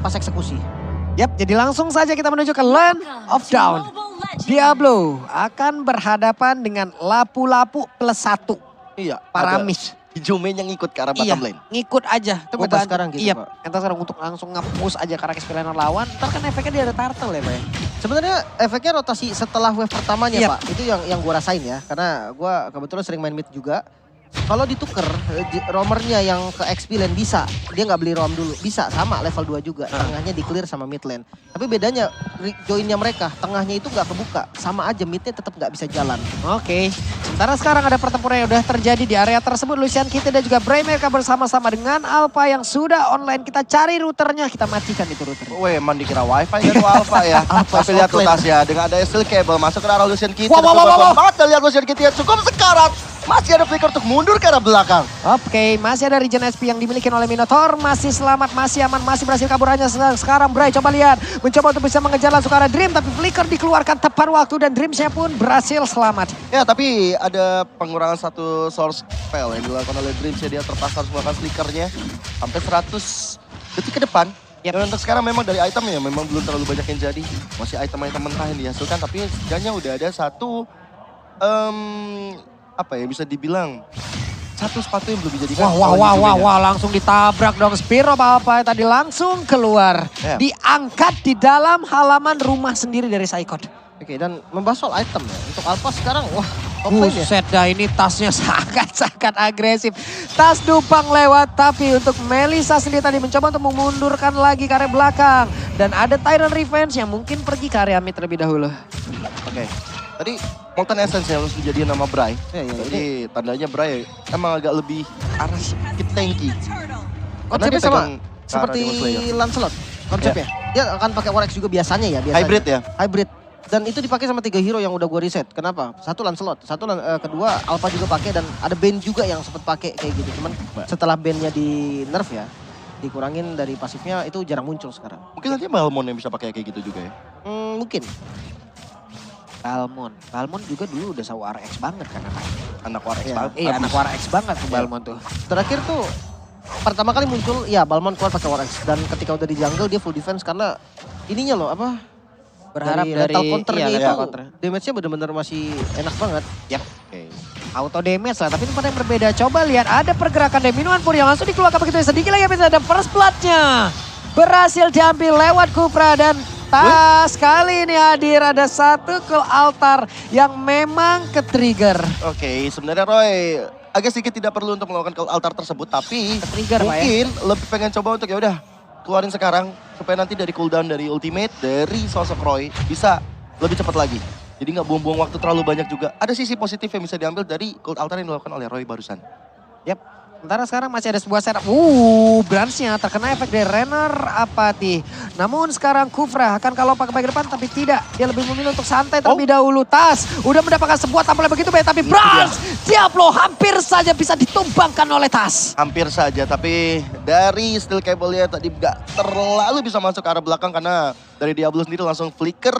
pas eksekusi. Yap, jadi langsung saja kita menuju ke Land of Dawn. Diablo akan berhadapan dengan lapu-lapu plus 1. Iya. Paramis. Hijau main yang ngikut ke arah Iya, bottom lane. ngikut aja. Itu meta sekarang gitu, iya, Pak. meta sekarang untuk langsung nge-push aja ke arah experience lawan. Ntar kan efeknya dia ada turtle ya, Pak. Sebenarnya efeknya rotasi setelah wave pertamanya Iya. Pak, itu yang gue rasain ya. Karena gue kebetulan sering main mid juga. Kalau dituker, roamernya yang ke XP lane bisa. Dia nggak beli roam dulu. Bisa, sama level 2 juga. Tengahnya di clear sama mid lane. Tapi bedanya joinnya mereka, tengahnya itu nggak kebuka. Sama aja midnya tetap nggak bisa jalan. Oke, sementara sekarang ada pertempuran yang udah terjadi di area tersebut. Lucian Kitty dan juga Bray mereka bersama-sama dengan Alpha yang sudah online. Kita cari routernya, kita matikan itu router. Weh, emang dikira wifi ya tuh Alpha ya. Tapi lihat tuh tasnya, dengan ada steel cable masuk ke arah Lucian Kitty. Wow. Banget lihat Lucian Kitty yang cukup sekarat. Masih ada flicker untuk mundur ke arah belakang. Oke, masih ada regen SP yang dimiliki oleh Minotaur. Masih selamat, masih aman, masih berhasil kabur aja. Sekarang Bray coba lihat. Mencoba untuk bisa mengejar langsung ke arah Dream. Tapi flicker dikeluarkan tepat waktu dan Dreamsnya pun berhasil selamat. Ya, tapi ada pengurangan satu source spell yang dilakukan oleh Dreams. Dia terpaksa harus melakukan flickernya sampai 100 detik ke depan. Yep. Dan untuk sekarang memang dari itemnya memang belum terlalu banyak yang jadi. Masih item-item mentah yang dihasilkan, tapi setidaknya udah ada satu apa ya bisa dibilang satu sepatu yang belum dijadikan. Wah, langsung ditabrak dong. Spiro apa tadi langsung keluar. Ya. Diangkat di dalam halaman rumah sendiri dari Saikot. Oke, dan membahas soal item ya. Untuk Alpha sekarang, wah top lane ya. Buset dah, ini tasnya sangat agresif. Tas Dupang lewat, tapi untuk Melissa sendiri tadi mencoba untuk memundurkan lagi ke area belakang. Dan ada Tyrant Revenge yang mungkin pergi ke area mid terlebih dahulu. Oke. Tadi Molten Essence yang harus dijadiin nama Bray. Iya. Jadi tandanya Bray emang agak lebih arah sedikit tanky. Konsepnya dia sama pegang ke seperti arah Demon Slayer. Lancelot konsepnya. Dia akan pakai War X juga biasanya ya. Biasanya. Hybrid ya? Hybrid. Dan itu dipakai sama 3 hero yang udah gue reset. Kenapa? Satu Lancelot, kedua Alpha juga pakai dan ada Bane juga yang sempat pakai kayak gitu. Cuman setelah Bane-nya di nerf ya, dikurangin dari pasifnya itu jarang muncul sekarang. Mungkin nanti Balmon yang bisa pakai kayak gitu juga ya. Mungkin. Balmon juga dulu udah sama RX banget kan anaknya. Anak War X Iya. banget. Iya, anak RX banget tuh Balmon tuh. Terakhir tuh pertama kali muncul ya Balmon keluar pakai War X dan ketika udah di jungle dia full defense karena ininya loh apa? Berharap dari lethal counternya iya, itu lethal counter. damage-nya bener-bener masih enak banget. Oke. Auto damage lah, tapi tempat yang berbeda. Coba lihat, ada pergerakan dari minuman pun yang langsung dikeluarkan begitu sedikit lagi bisa ada first blood-nya. Berhasil diambil lewat Kufra dan tas kali ini hadir ada satu ke altar yang memang ke-trigger. Oke, sebenarnya Roy agak sedikit tidak perlu untuk melakukan call altar tersebut, tapi Ke-trigger, Pak, ya. mungkin lebih pengen coba untuk ya udah keluarin sekarang supaya nanti dari cooldown dari ultimate dari sosok Roy bisa lebih cepat lagi. Jadi nggak buang-buang waktu terlalu banyak juga. Ada sisi positif yang bisa diambil dari cold altar yang dilakukan oleh Roy barusan. Yap. Sementara sekarang masih ada sebuah setup. Bransnya terkena efek dari Renner Apathy. Namun sekarang Kufra akan kalau pakai back depan tapi tidak. Dia lebih memilih untuk santai terlebih dahulu. Tas udah mendapatkan sebuah tampil begitu baik. Tapi Brans, Diablo hampir saja bisa ditumbangkan oleh Tas. Hampir saja, tapi dari steel cable-nya tadi nggak terlalu bisa masuk ke arah belakang karena dari Diablo sendiri langsung flicker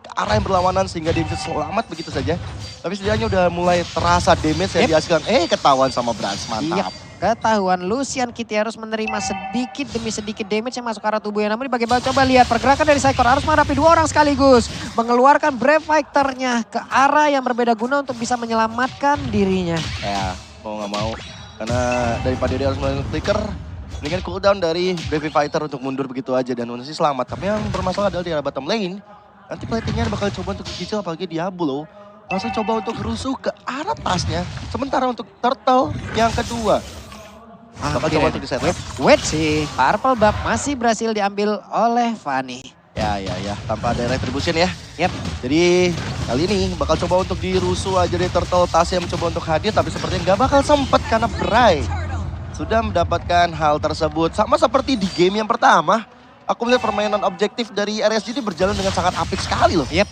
ke arah yang berlawanan sehingga dia bisa selamat begitu saja. Tapi setidaknya udah mulai terasa damage yang dihasilkan. Ketahuan sama Brans, mantap. Ketahuan Lucian Kitty harus menerima sedikit demi sedikit damage yang masuk ke arah tubuhnya. Namun bagaimana coba lihat pergerakan dari Saikor harus menghadapi 2 orang sekaligus. Mengeluarkan Brave Fighter-nya ke arah yang berbeda guna untuk bisa menyelamatkan dirinya. Ya, mau nggak mau. Karena daripada dia harus melakukan flicker, mendingan cooldown dari Brave Fighter untuk mundur begitu aja dan masih selamat. Tapi yang bermasalah adalah di arah bottom lane. Nanti platingnya bakal coba untuk cicil apalagi Diablo. Langsung coba untuk rusuh ke arah tasnya. Sementara untuk Turtle yang kedua. Bakal coba untuk di-set. Wait sih, Purple Buff masih berhasil diambil oleh Fanny. Ya. Tanpa ada retribution ya. Yap. Jadi kali ini bakal coba untuk dirusuh aja di Turtle tasnya mencoba untuk hadir. Tapi sepertinya nggak bakal sempet karena Bray sudah mendapatkan hal tersebut. Sama seperti di game yang pertama. Aku melihat permainan objektif dari RSG ini berjalan dengan sangat apik sekali loh. Yap.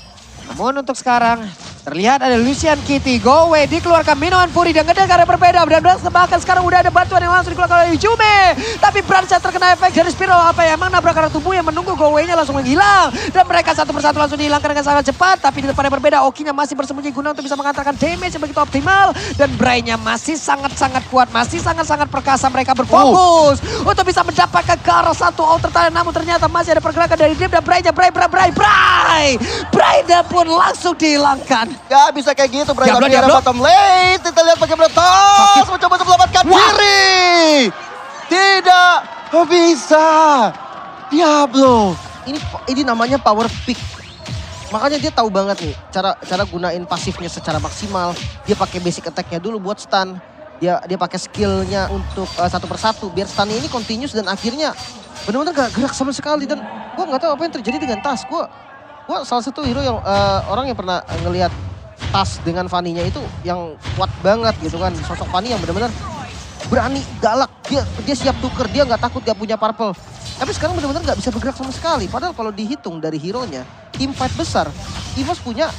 Namun untuk sekarang Terlihat ada Lucian Kitty, go away, dikeluarkan Minoan Fury dan ngedek karena berbeda. Dan bahkan sekarang udah ada bantuan yang langsung dikeluarkan oleh Jume. Tapi Brans terkena efek dari Spiral apa ya? Emang nabrak arah tubuh yang menunggu go away-nya langsung menghilang. Dan mereka satu persatu langsung dihilangkan dengan sangat cepat. Tapi di depannya berbeda, Oki-nya masih bersembunyi guna untuk bisa mengantarkan damage yang begitu optimal. Dan Bray-nya masih sangat-sangat kuat, masih sangat-sangat perkasa. Mereka berfokus untuk bisa mendapatkan ke arah satu outer talent. Namun ternyata masih ada pergerakan dari Dim dan Bray-nya. Bray-nya pun langsung dihilangkan. Gak bisa kayak gitu, Bray. Diablo, Tapi ada Diablo. bottom lane. Kita lihat bagaimana Tas mencoba untuk melamatkan diri. Tidak bisa. Diablo. Ini namanya power pick. Makanya dia tahu banget nih cara gunain pasifnya secara maksimal. Dia pakai basic attack-nya dulu buat stun. Dia pakai skillnya untuk satu persatu biar stun ini continuous dan akhirnya benar-benar gak gerak sama sekali. Dan gue nggak tahu apa yang terjadi dengan Tas. Gue salah satu hero yang orang yang pernah ngelihat Tas dengan Fanny-nya itu yang kuat banget gitu kan. Sosok Fanny yang benar-benar berani, galak. Dia siap tuker, dia nggak takut gak punya purple. Tapi sekarang benar-benar nggak bisa bergerak sama sekali. Padahal kalau dihitung dari hero-nya, tim fight besar, EVOS punya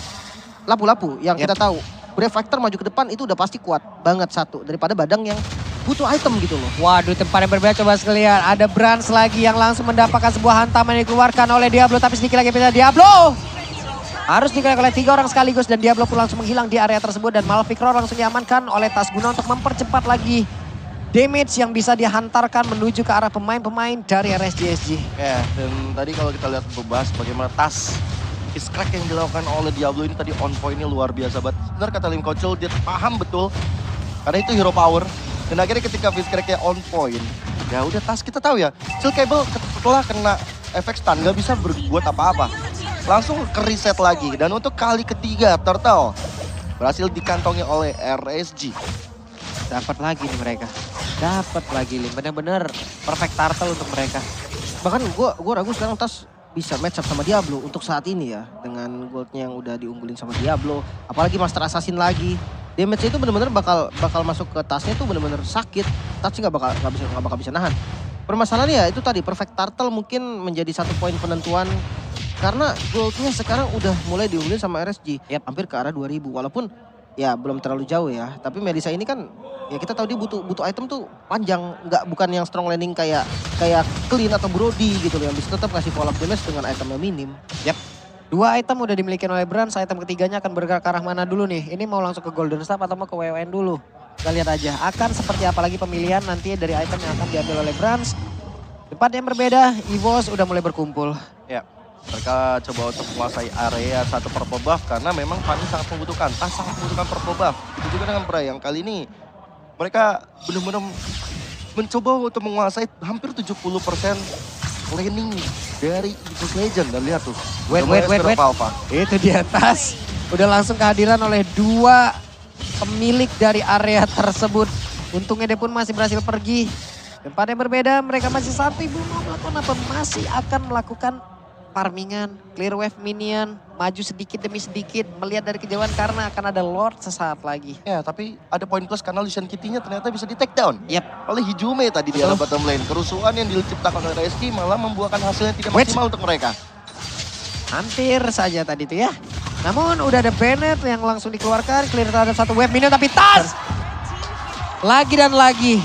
lapu-lapu yang kita tahu. Brave Factor maju ke depan itu udah pasti kuat banget satu. Daripada Badang yang butuh item gitu loh. Waduh, tempat yang berbeda, coba sekalian. Ada Brans lagi yang langsung mendapatkan sebuah hantaman yang dikeluarkan oleh Diablo. Tapi sedikit lagi pindah Diablo. Harus dikeluarkan oleh 3 orang sekaligus. Dan Diablo pun langsung menghilang di area tersebut. Dan Malefic Roar langsung diamankan oleh Tas guna untuk mempercepat lagi damage yang bisa dihantarkan menuju ke arah pemain-pemain dari RSGSG. Ya, dan tadi kalau kita lihat membahas bagaimana Tas crack yang dilakukan oleh Diablo ini tadi on point-nya luar biasa banget. Benar kata Lim Kocul, dia paham betul. Karena itu hero power. Dan akhirnya ketika crack-nya on point, ya udah Tas kita tahu ya. Steel Cable setelah kena efek stun gak bisa berbuat apa-apa. Langsung ke reset lagi. Dan untuk kali ketiga Turtle berhasil dikantongi oleh RSG. Dapat lagi nih mereka. Dapat lagi Lim. Benar-benar perfect turtle untuk mereka. Bahkan gue ragu sekarang Tas bisa match up sama Diablo untuk saat ini ya. Dengan goldnya yang udah diunggulin sama Diablo. Apalagi Master Assassin lagi. Damage itu benar-benar bakal masuk ke tasnya itu benar-benar sakit. Tasnya nggak bakal bisa nahan. Permasalahannya ya itu tadi perfect turtle mungkin menjadi satu poin penentuan. Karena goldnya sekarang udah mulai diunggulin sama RSG. Hampir ke arah 2000. Walaupun ya belum terlalu jauh ya. Tapi Melissa ini kan ya kita tahu dia butuh item tuh panjang. Bukan yang strong landing kayak Clean atau Brody gitu loh. Yang bisa tetap kasih follow up damage dengan itemnya minim. 2 item udah dimiliki oleh Brans. Item ketiganya akan bergerak ke arah mana dulu nih? Ini mau langsung ke Golden Staff atau mau ke WWN dulu? Kita lihat aja. Akan seperti apa lagi pemilihan nanti dari item yang akan diambil oleh Brans. Tempat yang berbeda, EVOS udah mulai berkumpul. Ya, mereka coba untuk menguasai area satu purple buff karena memang Fanny sangat membutuhkan. Tas sangat membutuhkan purple buff. Itu juga dengan Bray yang kali ini mereka benar-benar mencoba untuk menguasai hampir 70% laning dari EVOS Legend. Dan lihat tuh. Wait. Itu di atas. Udah langsung kehadiran oleh 2 pemilik dari area tersebut. Untungnya dia pun masih berhasil pergi. Tempat yang berbeda, mereka masih satu ibu mau melakukan apa? Masih akan melakukan farmingan, clear wave minion, maju sedikit demi sedikit, melihat dari kejauhan karena akan ada Lord sesaat lagi. Ya, tapi ada poin plus karena Lucian Kitty-nya ternyata bisa di take down. Yep. Oleh Hijume tadi di arah bottom lane. Kerusuhan yang diciptakan oleh RSG malah membuahkan hasil yang tidak maksimal untuk mereka. Hampir saja tadi itu ya. Namun udah ada Bennett yang langsung dikeluarkan, clear terhadap 1 wave minion tapi Tas! Lagi dan lagi.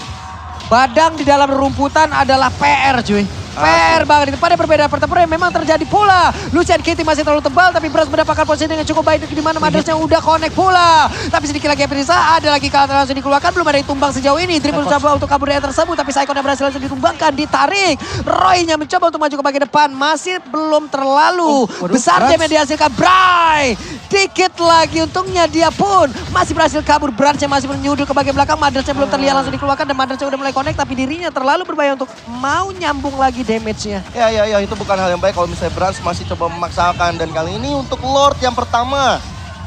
Badang di dalam rumputan adalah PR cuy. PR banget. Pada perbedaan pertempuran yang memang terjadi pula. Lucian Kitty masih terlalu tebal tapi Brans mendapatkan posisi dengan cukup baik di mana Madras yang udah connect pula. Tapi sedikit lagi Epenisa ada lagi kalah langsung dikeluarkan. Belum ada yang tumbang sejauh ini. Dribble coba untuk kabur dari tersebut tapi Saikon yang berhasil langsung ditumbangkan. Ditarik. Roy-nya mencoba untuk maju ke bagian depan. Masih belum terlalu besar damage yang dihasilkan Bray. Dikit lagi untungnya dia pun masih berhasil kabur. Brans-nya masih menyudul ke bagian belakang. Madras-nya belum terlihat langsung dikeluarkan dan Madras-nya udah mulai connect tapi dirinya terlalu berbahaya untuk mau nyambung lagi damage-nya. Ya, itu bukan hal yang baik kalau misalnya Brans masih coba memaksakan. Dan kali ini untuk Lord yang pertama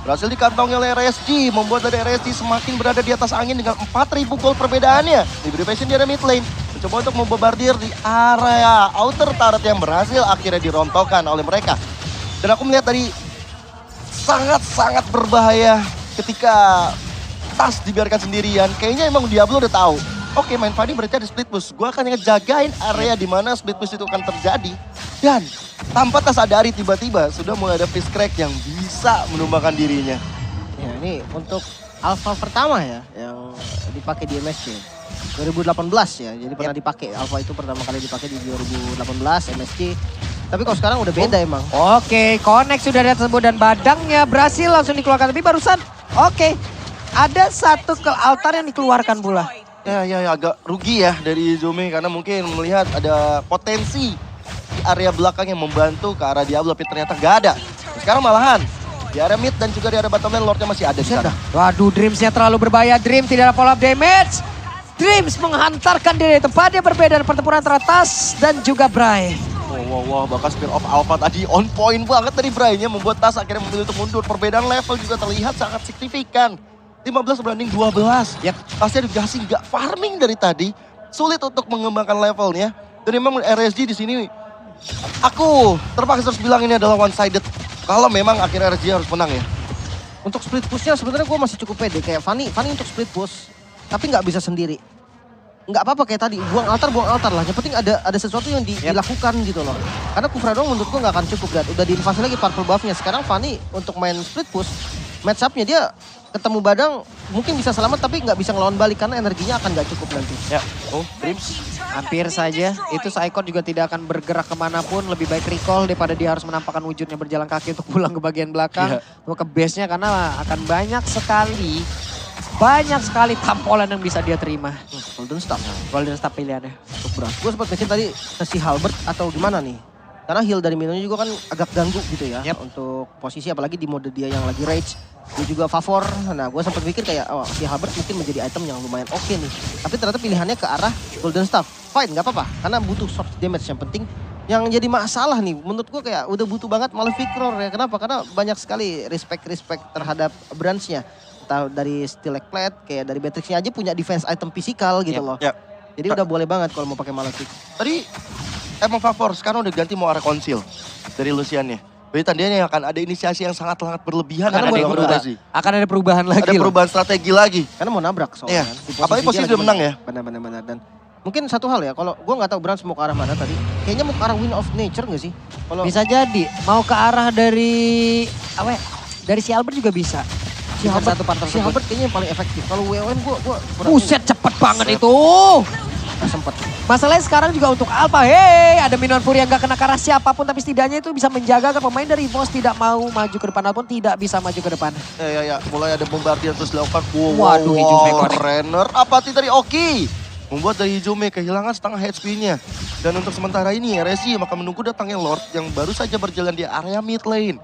berhasil dikantongi oleh RSG. Membuat dari RSG semakin berada di atas angin dengan 4.000 gol perbedaannya. Liberty Passion di area mid lane. Mencoba untuk membobardir di area outer turret yang berhasil akhirnya dirontokkan oleh mereka. Dan aku melihat tadi sangat-sangat berbahaya ketika Tas dibiarkan sendirian. Kayaknya emang Diablo udah tahu. Oke, main Fanny berarti ada split push. Gue akan ngejagain area di mana split push itu akan terjadi. Dan tanpa tak sadari tiba-tiba sudah mulai ada fish crack yang bisa menumbangkan dirinya. Ya ini untuk Alpha pertama ya yang dipakai di MSC 2018 ya. Jadi pernah dipakai Alpha itu pertama kali dipakai di 2018 MSC. Tapi kalau sekarang udah beda emang. Oke, connect sudah ada tersebut dan badangnya berhasil langsung dikeluarkan. Tapi barusan, oke, ada satu ke altar yang dikeluarkan pula. Ya agak rugi ya dari Izume karena mungkin melihat ada potensi di area belakang yang membantu ke arah Diablo, tapi ternyata gak ada. Sekarang malahan di area mid dan juga di area bottom lane Lordnya masih ada di sana. Waduh, Dreams-nya terlalu berbahaya. Dream tidak ada follow up damage. Dreams menghantarkan diri tempatnya berbeda dari pertempuran teratas dan juga Bray. Wow, bahkan Spear of Alpha tadi on point banget dari Bray-nya membuat Tas akhirnya memilih untuk mundur. Perbedaan level juga terlihat sangat signifikan. 15 banding 12. Yep. Tasnya dikasih nggak farming dari tadi. Sulit untuk mengembangkan levelnya. Dan memang RSG di sini aku terpaksa harus bilang ini adalah one sided. Kalau memang akhirnya RSG harus menang ya. Untuk split pushnya sebenarnya gue masih cukup pede. Kayak Fanny untuk split push. Tapi nggak bisa sendiri. Nggak apa-apa kayak tadi. Buang altar lah. Yang penting ada sesuatu yang dilakukan gitu loh. Karena Kufra doang menurut gue nggak akan cukup. Dan udah diinvasi lagi purple buff-nya. Sekarang Fanny untuk main split push. Match up-nya dia ketemu Badang mungkin bisa selamat tapi nggak bisa ngelawan balik karena energinya akan nggak cukup nanti. Ya, Dreams. Hampir saja, itu Saikon juga tidak akan bergerak kemanapun, lebih baik recall daripada dia harus menampakkan wujudnya berjalan kaki untuk pulang ke bagian belakang. Mau ke base-nya karena akan banyak sekali tampolan yang bisa dia terima. Golden Staff. Golden Staff pilihannya. Untuk berat. Gue sempat mikir tadi si Halbert atau gimana nih. Karena heal dari minionnya juga kan agak ganggu gitu ya. Untuk posisi apalagi di mode dia yang lagi rage. Dia juga favor. Nah gue sempat mikir kayak si Halbert mungkin menjadi item yang lumayan oke nih. Tapi ternyata pilihannya ke arah Golden Staff. Fine gak apa-apa. Karena butuh soft damage yang penting. Yang jadi masalah nih menurut gue kayak udah butuh banget Malefic Roar ya. Kenapa? Karena banyak sekali respect terhadap branch-nya. Entah dari Stilek Plate, kayak dari Beatrix-nya aja punya defense item physical gitu loh. Jadi udah boleh banget kalau mau pakai Malefic. Tadi emang favor, sekarang udah ganti mau arah konsil dari Lucian-nya. Berarti tandanya akan ada inisiasi yang sangat berlebihan. Akan ada perubahan lagi. Ada perubahan strategi lagi. Karena mau nabrak soalnya. Apalagi posisi udah menang ya. Benar. Dan mungkin satu hal ya, kalau gue nggak tahu Branch mau ke arah mana tadi. Kayaknya mau ke arah Wind of Nature nggak sih? Kalau Bisa jadi, mau ke arah dari dari si Albert juga bisa. si Halbert kayaknya yang paling efektif. Kalau WOM gue Buset, cepet banget itu. Sempet. Masalahnya sekarang juga untuk Alpha, ada Minion Fury yang gak kena ke arah siapapun, tapi setidaknya itu bisa menjaga agar pemain dari EVOS tidak mau maju ke depan ataupun tidak bisa maju ke depan. Ya, mulai ada bombardier terus dilakukan. Waduh, Ijume connect. Renner, apati dari Oki. Membuat dari Ijume kehilangan setengah HP-nya. Dan untuk sementara ini RSI maka menunggu datangnya Lord yang baru saja berjalan di area mid lane.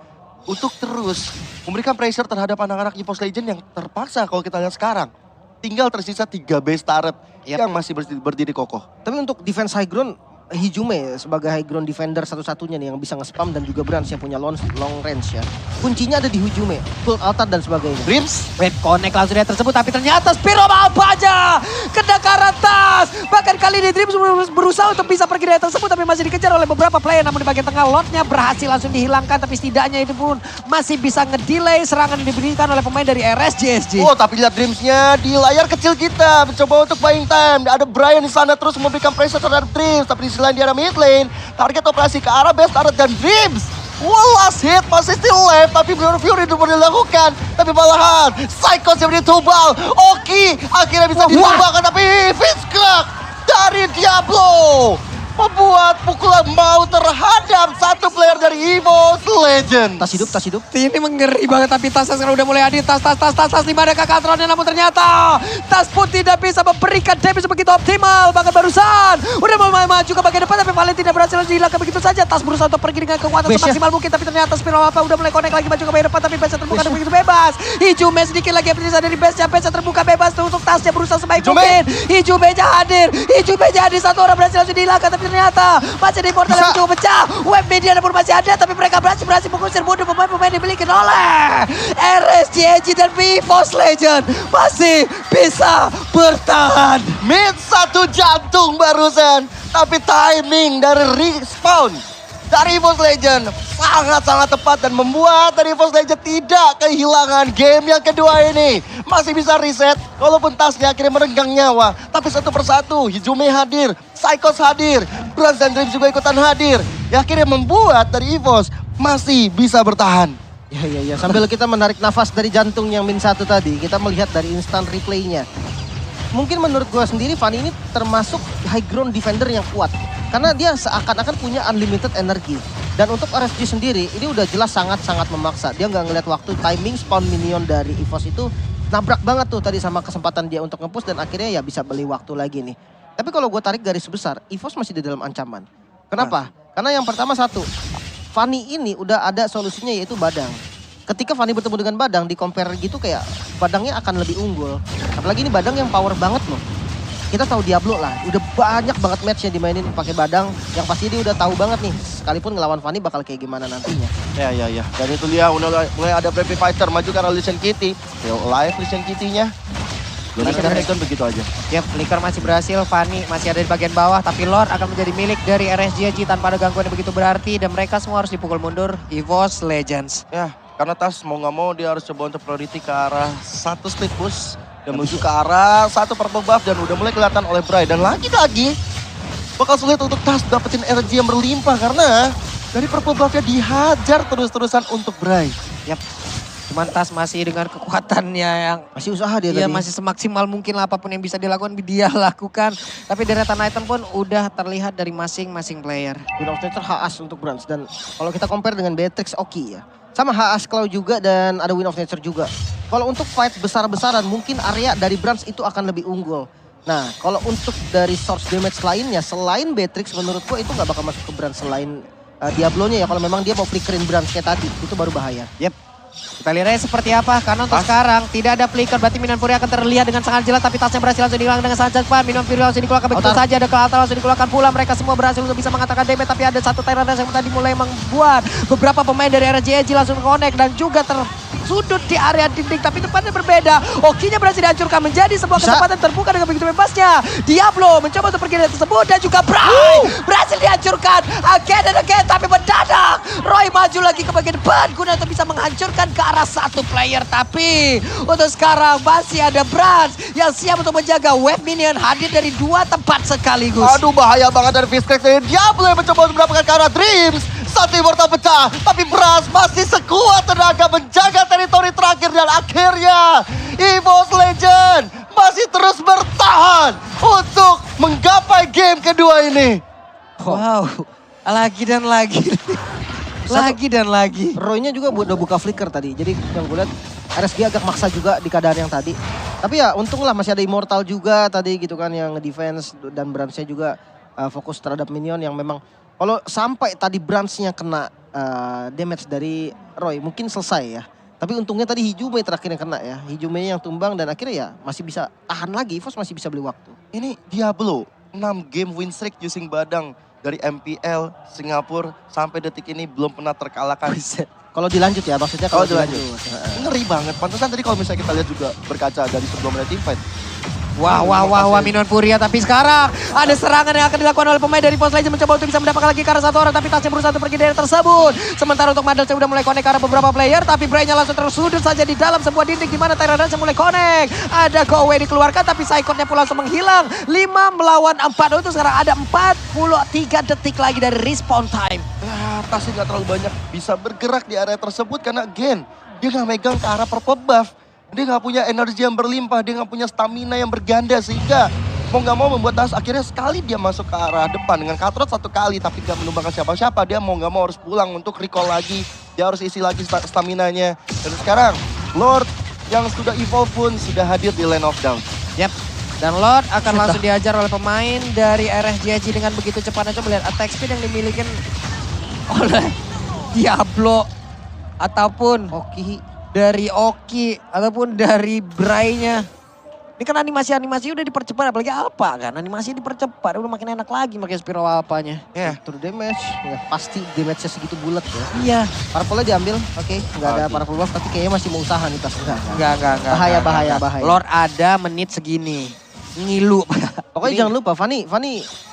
Untuk terus memberikan pressure terhadap anak-anak EVOS Legend yang terpaksa kalau kita lihat sekarang. Tinggal tersisa 3 base turret yang masih berdiri kokoh. Tapi untuk defense high ground, Hijume sebagai high ground defender satu-satunya nih yang bisa nge-spam dan juga Branch yang punya long range ya. Kuncinya ada di Hijume, full altar dan sebagainya. Dreams. Web connect langsung dia tersebut, tapi ternyata Spiro apa aja kena ke atas. Bahkan kali ini Dreams berusaha untuk bisa pergi dari tersebut, tapi masih dikejar oleh beberapa player. Namun di bagian tengah Lordnya berhasil langsung dihilangkan, tapi setidaknya itu pun masih bisa ngedelay serangan yang diberikan oleh pemain dari RSGSG. Oh, tapi lihat Dreams-nya di layar kecil kita mencoba untuk buying time. Ada Brian di sana terus memberikan pressure terhadap Dreams, tapi di selain di arah mid lane, target operasi ke arah base turret dan Dreams. Last hit masih still left, tapi Minion Fury itu boleh dilakukan. Tapi malahan, Psychos yang ditubal. Oki akhirnya bisa ditumbangkan, tapi Fitzcrack dari Diablo membuat pukulan mau terhadap satu player dari EVOS Legend. Tas hidup. Ini mengeri banget, tapi Tas sekarang udah mulai hadir. Tas di mana kakak namun ternyata Tas pun tidak bisa memberikan damage begitu optimal. Bahkan barusan udah mulai maju ke bagian depan, tapi Valen tidak berhasil dihilangkan begitu saja. Tas berusaha untuk pergi dengan kekuatan semaksimal mungkin, tapi ternyata Spiro apa udah mulai connect lagi maju ke bagian depan, tapi base terbuka dan begitu bebas. Hijume sedikit lagi berisa dari base terbuka bebas untuk Tasnya berusaha sebaik mungkin. Hijume-nya hadir, satu orang berhasil langsung dihilangkan, tapi ternyata masih di portal yang cukup pecah. Web media pun masih ada, tapi mereka berhasil mengusir mundur pemain-pemain dimiliki oleh RSGSG dan EVOS Legend masih bisa bertahan. Mid satu jantung barusan, tapi timing dari respawn dari EVOS Legend sangat-sangat tepat dan membuat dari EVOS Legend tidak kehilangan game yang kedua ini. Masih bisa reset walaupun Tasnya akhirnya merenggang nyawa. Tapi satu persatu Hijume hadir, Psychos hadir, Branch dan Dreams juga ikutan hadir. Ya akhirnya membuat dari EVOS masih bisa bertahan. Ya. Sambil kita menarik nafas dari jantung yang min 1 tadi, kita melihat dari instant replaynya. Mungkin menurut gue sendiri, Fanny ini termasuk high ground defender yang kuat. Karena dia seakan-akan punya unlimited energi. Dan untuk RSG sendiri, ini udah jelas sangat-sangat memaksa. Dia nggak ngeliat waktu, timing spawn minion dari EVOS itu nabrak banget tuh tadi sama kesempatan dia untuk nge-push. Dan akhirnya ya bisa beli waktu lagi nih. Tapi kalau gue tarik garis besar, EVOS masih di dalam ancaman. Kenapa? Karena yang pertama satu, Fanny ini udah ada solusinya yaitu Badang. Ketika Fanny bertemu dengan Badang, di compare gitu kayak Badangnya akan lebih unggul. Apalagi ini Badang yang power banget loh. Kita tahu Diablo lah, udah banyak banget match yang dimainin pakai Badang. Yang pasti dia udah tahu banget nih, sekalipun ngelawan Fanny bakal kayak gimana nantinya. Ya. Dan itu dia mulai ada Brave Fighter maju karena Lichen Kitty. Yo, live Lichen Kitty-nya. Jadi kita begitu aja. Yap, Flicker masih berhasil, Fanny masih ada di bagian bawah, tapi Lord akan menjadi milik dari RSGG tanpa ada gangguan yang begitu berarti, dan mereka semua harus dipukul mundur. EVOS Legends. Ya, karena Tas mau nggak mau dia harus coba untuk priority ke arah satu split push dan menuju ke arah satu purple buff dan udah mulai kelihatan oleh Bray. Dan lagi-lagi bakal sulit untuk Tas dapetin energi yang berlimpah karena dari purple buffnya dihajar terus-terusan untuk Bray. Yap. Cuman Tas masih dengan kekuatannya yang Masih usaha dia tadi. masih semaksimal mungkin lah apapun yang bisa dilakukan dia lakukan. Tapi deretan item pun udah terlihat dari masing-masing player. Queen of Nature HS untuk Brans. Dan kalau kita compare dengan Beatrix Oki ya. Sama HS Claw juga dan ada Wind of Nature juga. Kalau untuk fight besar-besaran mungkin area dari Brans itu akan lebih unggul. Nah kalau untuk dari source damage lainnya selain Beatrix menurutku itu gak bakal masuk ke Brans selain Diablo-nya ya. Kalau memang dia mau flickerin Brans kayak tadi itu baru bahaya. Yep. Kita lihat seperti apa, karena untuk sekarang tidak ada flicker, berarti Minion Fury akan terlihat dengan sangat jelas, tapi tasnya berhasil langsung dihilang dengan sangat cepat. Minion Fury langsung dikeluarkan begitu saja, ada Kelata langsung dikeluarkan pula, mereka semua berhasil untuk bisa mengatakan damage, tapi ada satu Tyrant yang tadi mulai membuat beberapa pemain dari RJG langsung connect dan juga tersudut di area dinding, tapi tempatnya berbeda. Okinya berhasil dihancurkan menjadi sebuah kesempatan terbuka dengan begitu bebasnya. Diablo mencoba untuk pergi dari tersebut dan juga Bray berhasil dihancurkan again and again, tapi mendadak Roy maju lagi ke bagian depan guna untuk bisa menghancurkan ke arah satu player, tapi untuk sekarang masih ada Brans yang siap untuk menjaga wave minion hadir dari dua tempat sekaligus. Aduh bahaya banget dari Fiskrex dari Diablo yang mencoba untuk mendapatkan ke arah Dreams. Satu immortal pecah, tapi Brans masih sekuat tenaga menjaga teritori terakhir dan akhirnya EVOS Legend masih terus bertahan untuk menggapai game kedua ini. Wow, lagi dan lagi. Lagi dan lagi. Roy-nya juga udah buka flicker tadi. Jadi yang gue lihat RSG agak maksa juga di keadaan yang tadi. Tapi ya untunglah masih ada Immortal juga tadi gitu kan yang nge-defense dan Brans-nya juga fokus terhadap minion yang memang kalau sampai tadi Brans-nya kena damage dari Roy mungkin selesai ya. Tapi untungnya tadi Hijume terakhir yang kena ya. Hijume yang tumbang dan akhirnya ya masih bisa tahan lagi. EVOS masih bisa beli waktu. Ini Diablo 6 game win streak using Badang. Dari MPL, Singapura, sampai detik ini belum pernah terkalahkan. Kalau dilanjut ya, maksudnya kalau dilanjut. Ngeri banget, pantesan tadi kalau misalnya kita lihat juga berkaca dari sebelum ada teamfight. Wah, Minion Furia, tapi sekarang ada serangan yang akan dilakukan oleh pemain dari EVOS Legends mencoba untuk bisa mendapatkan lagi ke arah satu orang, tapi tasnya berusaha untuk pergi dari tersebut. Sementara untuk Madel sudah mulai connect ke arah beberapa player, tapi Bray-nya langsung tersudut saja di dalam sebuah dinding di mana Tyrant mulai connect. Ada go away dikeluarkan, tapi Psychot-nya pun langsung menghilang. 5 melawan 4, itu sekarang ada 43 detik lagi dari respawn time. Tasnya nggak terlalu banyak bisa bergerak di area tersebut karena again, dia nggak megang ke arah purple buff. Dia nggak punya energi yang berlimpah, dia nggak punya stamina yang berganda sehingga mau nggak mau membuat Tas akhirnya sekali dia masuk ke arah depan dengan Cutthroat satu kali tapi nggak menumbangkan siapa-siapa. Dia mau nggak mau harus pulang untuk recall lagi, dia harus isi lagi staminanya. Dan sekarang Lord yang sudah evolve pun sudah hadir di Lane of Down. Yap. Dan Lord akan langsung diajar oleh pemain dari RSGG dengan begitu cepatnya. Coba lihat attack speed yang dimiliki oleh Diablo ataupun dari Oki ataupun dari Bray-nya. Ini kan animasi udah dipercepat, apalagi Alpha kan. Animasinya dipercepat, udah makin enak lagi pakai Spiral Alpha-nya. Ya, true damage. Ya, pasti damage-nya segitu bulat ya. Iya. Purple-nya diambil, oke. Nggak ada purple buff, tapi kayaknya masih mau usaha nih Tas. Enggak. Bahaya. Lord ada menit segini. Ngilu. Pokoknya jangan lupa, Fanny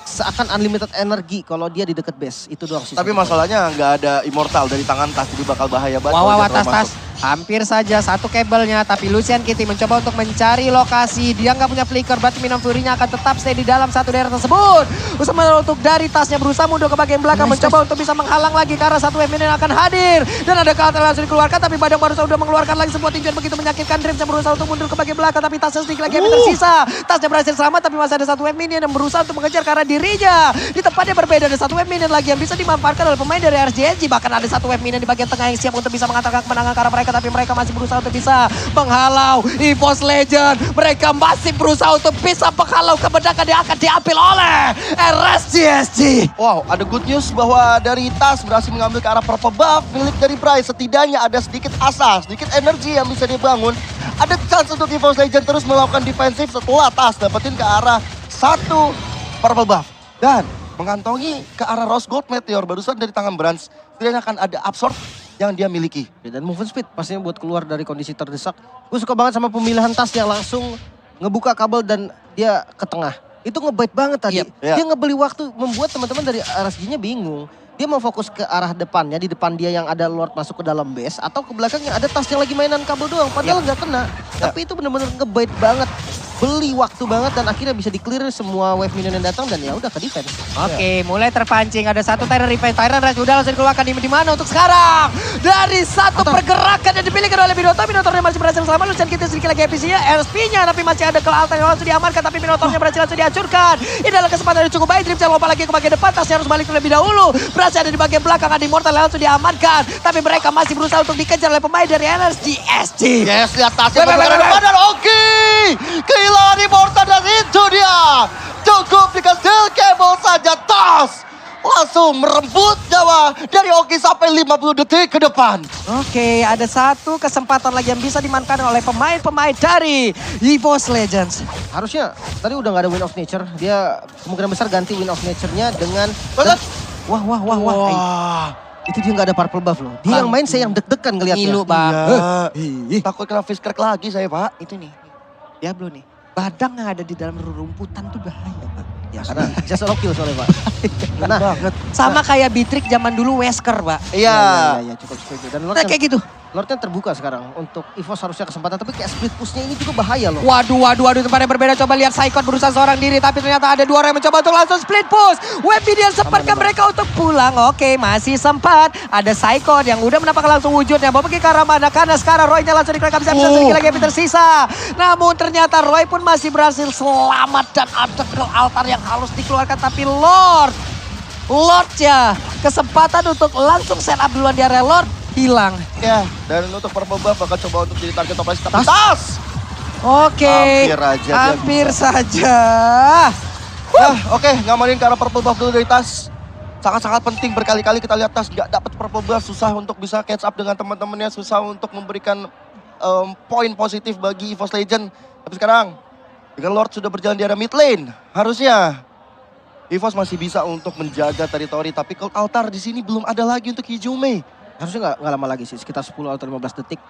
seakan unlimited energi kalau dia di dekat base. Itu doang sih. Tapi masalahnya nggak ada immortal dari tangan Tas, jadi bakal bahaya banget. Wah, Tas. Hampir saja satu kabelnya, tapi Lucian Kitty mencoba untuk mencari lokasi. Dia nggak punya flicker, berarti Minion Fury-nya akan tetap stay di dalam satu daerah tersebut. Sementara untuk dari tasnya berusaha mundur ke bagian belakang, mencoba untuk bisa menghalang lagi karena satu wave minion akan hadir. Dan ada counter langsung dikeluarkan, tapi Badang barusan udah mengeluarkan lagi sebuah tinjuan begitu menyakitkan. Dreams yang berusaha untuk mundur ke bagian belakang, tapi tasnya sedikit lagi yang tersisa. Tasnya berhasil selamat, tapi masih ada satu wave minion yang berusaha untuk mengejar karena dirinya. Di tempatnya berbeda, ada satu wave minion lagi yang bisa dimanfaatkan oleh pemain dari RGNG. Bahkan ada satu wave minion di bagian tengah yang siap untuk bisa mengantarkan kemenangan karena mereka, tapi mereka masih berusaha untuk bisa menghalau EVOS Legend. Mereka masih berusaha untuk bisa menghalau kemenangan yang akan diambil oleh RSGSG. Wow, ada good news bahwa dari Tas berhasil mengambil ke arah purple buff milik dari Bryce. Setidaknya ada sedikit asa, sedikit energi yang bisa dibangun. Ada chance untuk EVOS Legend terus melakukan defensif setelah Tas dapetin ke arah satu purple buff. Dan mengantongi ke arah Rose Gold Meteor barusan dari tangan Brans. Setidaknya akan ada absorb yang dia miliki. Dan movement speed pastinya buat keluar dari kondisi terdesak. Gue suka banget sama pemilihan Tas yang langsung ngebuka kabel dan dia ke tengah. Itu ngebait banget tadi. Yep. Dia ngebeli waktu, membuat teman-teman dari RSG-nya bingung. Dia mau fokus ke arah depannya, di depan dia yang ada Lord masuk ke dalam base. Atau ke belakangnya ada Tas yang lagi mainan kabel doang, padahal nggak kena. Tapi itu bener-bener ngebait banget. Beli waktu banget dan akhirnya bisa di-clear semua wave minion yang datang dan ya udah ke defense. Oke, mulai terpancing. Ada satu Tyrant Revenge. Tyrant Rush udah langsung dikeluarkan di mana untuk sekarang. Dari satu pergerakan yang dimiliki oleh Minotaur. Minotaurnya masih berhasil selamat. Lucian Kitty sedikit lagi efisiennya. LSP-nya tapi masih ada Altar yang langsung diamankan. Tapi Minotaurnya berhasil langsung dihancurkan. Ini adalah kesempatan yang cukup baik. Dreams yang lompat lagi ke bagian depan. Tasnya harus balik terlebih dahulu. Berhasil ada di bagian belakang. Ada Immortal yang langsung diamankan. Tapi mereka masih berusaha untuk dikejar oleh pemain dari NSGSG. Yes, lihat Tasnya bergerak depan dan oke. Kehilangan Immortal dan itu dia. Cukup dengan steel cable saja Tas. Langsung merembut nyawa dari Oki sampai 50 detik ke depan. Oke, ada satu kesempatan lagi yang bisa dimanfaatkan oleh pemain-pemain dari EVOS Legends. Harusnya tadi udah nggak ada Wind of Nature. Dia kemungkinan besar ganti Wind of Nature-nya dengan... Wah. Wah. Itu dia nggak ada purple buff loh. Dia yang main saya yang deg-degan ngeliatnya. Ngilu, Bang. Iya. Takut kena face crack lagi saya, Pak. Itu nih, Diablo nih. Badang yang ada di dalam rumputan tuh bahaya, Pak. Ya karena just solo kill soalnya Pak. Karena banget. Sama kayak Beatrix zaman dulu Wesker, Pak. Iya. Ya, cukup setuju. Dan Nah, kayak gitu. Lordnya terbuka sekarang untuk EVOS harusnya kesempatan. Tapi kayak split pushnya ini juga bahaya loh. Waduh, tempatnya berbeda. Coba lihat Saikot berusaha seorang diri. Tapi ternyata ada dua orang yang mencoba untuk langsung split push. Webidian sempatkan mereka untuk pulang. Oke, masih sempat. Ada Saikot yang udah menampakkan langsung wujudnya. Mau pergi ke arah mana? Karena sekarang Roy-nya langsung dikerekam. Bisa sedikit lagi yang tersisa. Namun ternyata Roy pun masih berhasil selamat. Dan ada Girl Altar yang harus dikeluarkan. Tapi Lordnya kesempatan untuk langsung set up duluan di area Lord. Hilang. Ya, dan untuk purple buff bakal coba untuk jadi target top lane. Tapi Tas! Oke, Hampir aja dia hampir bisa. saja. Oke, ngamarin ke arah purple buff dulu dari Tas. Sangat-sangat penting, berkali-kali kita lihat Tas gak dapat purple buff, susah untuk bisa catch up dengan teman-temannya, susah untuk memberikan poin positif bagi EVOS Legend. Tapi sekarang, dengan Lord sudah berjalan di area mid lane, harusnya EVOS masih bisa untuk menjaga teritori. Tapi Cold Altar di sini belum ada lagi untuk Hijume. Harusnya nggak lama lagi sih, sekitar 10 atau 15 detik.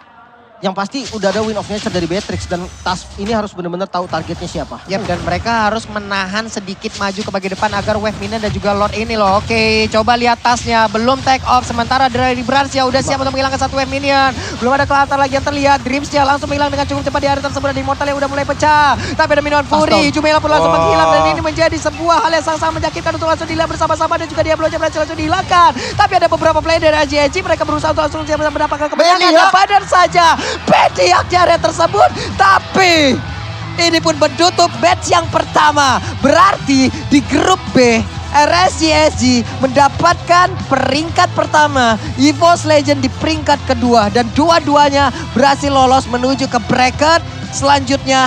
Yang pasti udah ada Wind of Nature dari Beatrix dan Tas ini harus benar-benar tahu targetnya siapa. Yap, dan mereka harus menahan sedikit maju ke bagian depan agar wave minion dan juga Lord ini loh. Oke, coba lihat tasnya, belum take off. Sementara dari Brans ya udah siap untuk menghilangkan satu wave minion. Belum ada kelihatan lagi yang terlihat. Dreamsnya langsung menghilang dengan cukup cepat di area tersebut. Dan Immortal yang udah mulai pecah. Tapi ada Minion Fury, Jumela pun langsung menghilang. Dan ini menjadi sebuah hal yang sangat-sangat menyakitkan untuk langsung dilihat bersama-sama. Dan juga Diablo-nya berhasil langsung dihilangkan. Tapi ada beberapa player dari AGNG, mereka berusaha untuk langsung mendapatkan kemenangan. Padahal saja Bediak di area tersebut, tapi ini pun menutup match yang pertama. Berarti di grup B, RSGSG mendapatkan peringkat pertama, EVOS Legend di peringkat kedua. Dan dua-duanya berhasil lolos menuju ke bracket selanjutnya.